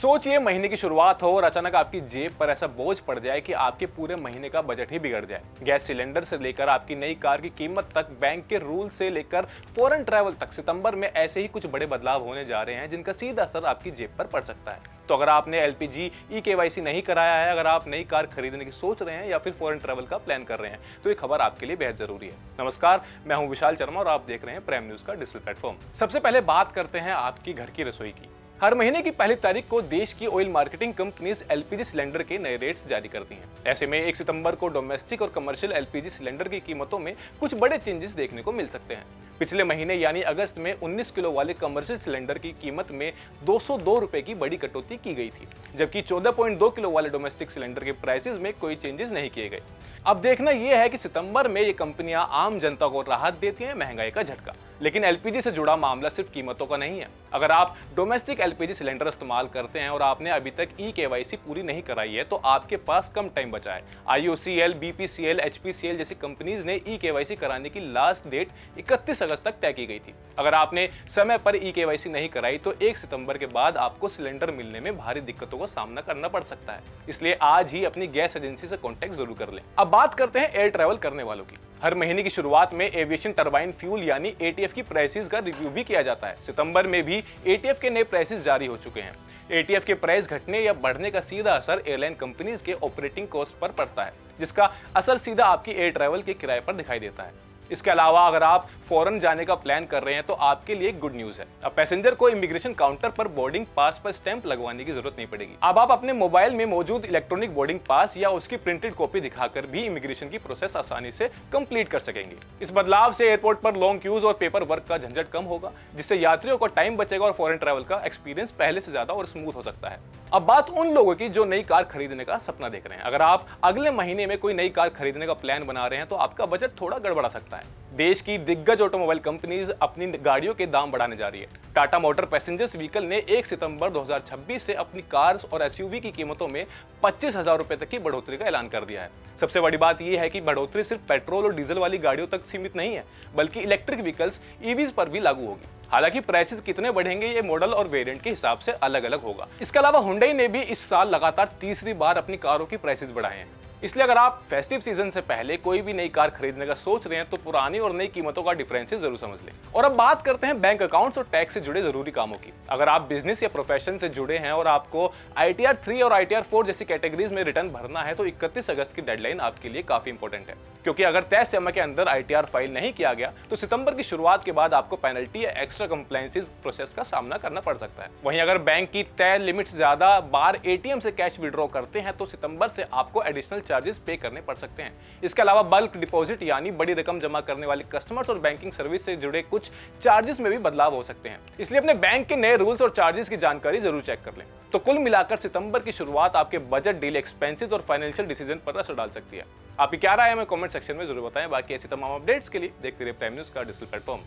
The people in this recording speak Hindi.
सोचिए महीने की शुरुआत हो और अचानक आपकी जेब पर ऐसा बोझ पड़ जाए कि आपके पूरे महीने का बजट ही बिगड़ जाए। गैस सिलेंडर से लेकर आपकी नई कार की कीमत तक, बैंक के रूल से लेकर फॉरेन ट्रैवल तक, सितंबर में ऐसे ही कुछ बड़े बदलाव होने जा रहे हैं जिनका सीधा असर आपकी जेब पर पड़ सकता है। तो अगर आपने एलपीजी ई-केवाईसी नहीं कराया है, अगर आप नई कार खरीदने की सोच रहे हैं या फिर फॉरेन ट्रैवल का प्लान कर रहे हैं, तो ये खबर आपके लिए बेहद जरूरी है। नमस्कार, मैं हूं विशाल शर्मा और आप देख रहे हैं प्राइम न्यूज का डिजिटल प्लेटफॉर्म। सबसे पहले बात करते हैं आपकी घर की रसोई की। हर महीने की पहली तारीख को देश की oil marketing companies LPG cylinder के नए रेट्स जारी करती हैं। ऐसे में 1 सितंबर को डोमेस्टिक और कमर्शियल एलपीजी सिलेंडर की कीमतों में कुछ बड़े चेंजेस देखने को मिल सकते हैं। पिछले महीने यानी अगस्त में 19 किलो वाले कमर्शियल सिलेंडर की कीमत में 202 रुपए की बड़ी कटौती की गई थी, जबकि 14.2 किलो वाले डोमेस्टिक सिलेंडर के प्राइसेस में कोई चेंजेस नहीं किए गए। अब देखना यह है कि सितंबर में ये कंपनियां आम जनता को राहत देती हैं महंगाई का झटका। लेकिन एलपीजी से जुड़ा मामला सिर्फ कीमतों का नहीं है। अगर आप डोमेस्टिक एलपीजी सिलेंडर इस्तेमाल करते हैं और आपने अभी तक ई-केवाईसी पूरी नहीं कराई है, तो आपके पास कम टाइम बचा है। आईओसीएल, बीपीसीएल, एचपीसीएल जैसी कंपनीज ने ई-केवाईसी कराने की लास्ट डेट 31 अगस्त तक तय की गई थी। अगर आपने समय पर ई-केवाईसी नहीं कराई तो 1 सितंबर के बाद आपको सिलेंडर मिलने में भारी दिक्कतों का सामना करना पड़ सकता है। इसलिए आज ही अपनी गैस एजेंसी से कॉन्टेक्ट जरूर कर लें। अब बात करते हैं एयर ट्रैवल करने वालों की। हर महीने की शुरुआत में एविएशन टरबाइन फ्यूल यानी एटीएफ की प्राइसेस का रिव्यू भी किया जाता है। सितंबर में भी एटीएफ के नए प्राइसेस जारी हो चुके हैं। एटीएफ के प्राइस घटने या बढ़ने का सीधा असर एयरलाइन कंपनीज के ऑपरेटिंग कॉस्ट पर पड़ता है, जिसका असर सीधा आपकी एयर ट्रैवल के किराए पर दिखाई देता है। इसके अलावा अगर आप फॉरेन जाने का प्लान कर रहे हैं तो आपके लिए गुड न्यूज है। अब पैसेंजर को इमिग्रेशन काउंटर पर बोर्डिंग पास पर स्टैंप लगवाने की जरूरत नहीं पड़ेगी। अब आप अपने मोबाइल में मौजूद इलेक्ट्रॉनिक बोर्डिंग पास या उसकी प्रिंटेड कॉपी दिखाकर भी इमिग्रेशन की प्रोसेस आसानी से कंप्लीट कर सकेंगे। इस बदलाव से एयरपोर्ट पर लॉन्ग क्यूज और पेपर वर्क का झंझट कम होगा, जिससे यात्रियों को टाइम बचेगा और फॉरेन ट्रैवल का एक्सपीरियंस पहले से ज्यादा और स्मूथ हो सकता है। अब बात उन लोगों की जो नई कार खरीदने का सपना देख रहे हैं। अगर आप अगले महीने में कोई नई कार खरीदने का प्लान बना रहे हैं तो आपका बजट थोड़ा गड़बड़ा सकता है। देश की दिग्गज ऑटोमोबाइल कंपनीज अपनी गाड़ियों के दाम बढ़ाने जा रही है। टाटा मोटर पैसेंजर्स व्हीकल ने 1 सितंबर 2026 से अपनी कार्स और एसयूवी की कीमतों में 25,000 रुपए तक की बढ़ोतरी का ऐलान कर दिया है। सबसे बड़ी बात यह है कि बढ़ोतरी सिर्फ पेट्रोल और डीजल वाली गाड़ियों तक सीमित नहीं है, बल्कि इलेक्ट्रिक व्हीकल्स ईवीज पर भी लागू होगी। हालांकि प्राइसेस कितने बढ़ेंगे ये मॉडल और वेरिएंट के हिसाब से अलग अलग होगा। इसके अलावा हुंडई ने भी इस साल लगातार तीसरी बार अपनी कारों की प्राइसेस बढ़ाए हैं। इसलिए अगर आप फेस्टिव सीजन से पहले कोई भी नई कार खरीदने का सोच रहे हैं तो पुरानी और नई कीमतों का डिफरेंसेस जरूर समझ लें। और अब बात करते हैं बैंक अकाउंट्स और टैक्स से जुड़े जरूरी कामों की। अगर आप बिजनेस या प्रोफेशन से जुड़े हैं और आपको ITR 3 और ITR 4 जैसी कैटेगरीज में रिटर्न भरना है तो 31 अगस्त की डेडलाइन आपके लिए काफी इंपॉर्टेंट है, क्योंकि अगर तय समय के अंदर ITR फाइल नहीं किया गया तो सितंबर की शुरुआत के बाद आपको पेनल्टी या एक्स्ट्रा कंप्लायंसेस प्रोसेस का सामना करना पड़ सकता है। वहीं अगर बैंक की तय लिमिट से ज्यादा बार एटीएम से कैश विड्रॉ करते हैं तो सितंबर से आपको एडिशनल चार्जेस पे करने पड़ सकते हैं। इसके अलावा बल्क डिपॉजिट यानी बड़ी रकम जमा करने वाले कस्टमर्स और बैंकिंग सर्विस से जुड़े कुछ चार्जेस में भी बदलाव हो सकते हैं। इसलिए अपने बैंक के नए रूल्स और चार्जेस की जानकारी जरूर चेक कर लें। तो कुल मिलाकर सितंबर की शुरुआत आपके बजट, डेली एक्सपेंसेस और फाइनेंशियल डिसीजन पर असर डाल सकती है। आपकी क्या राय है, हमें कमेंट सेक्शन में जरूर बताएं। बाकी ऐसी तमाम अपडेट्स के लिए देखते रहिए प्राइम न्यूज का डिजिटल प्लेटफॉर्म।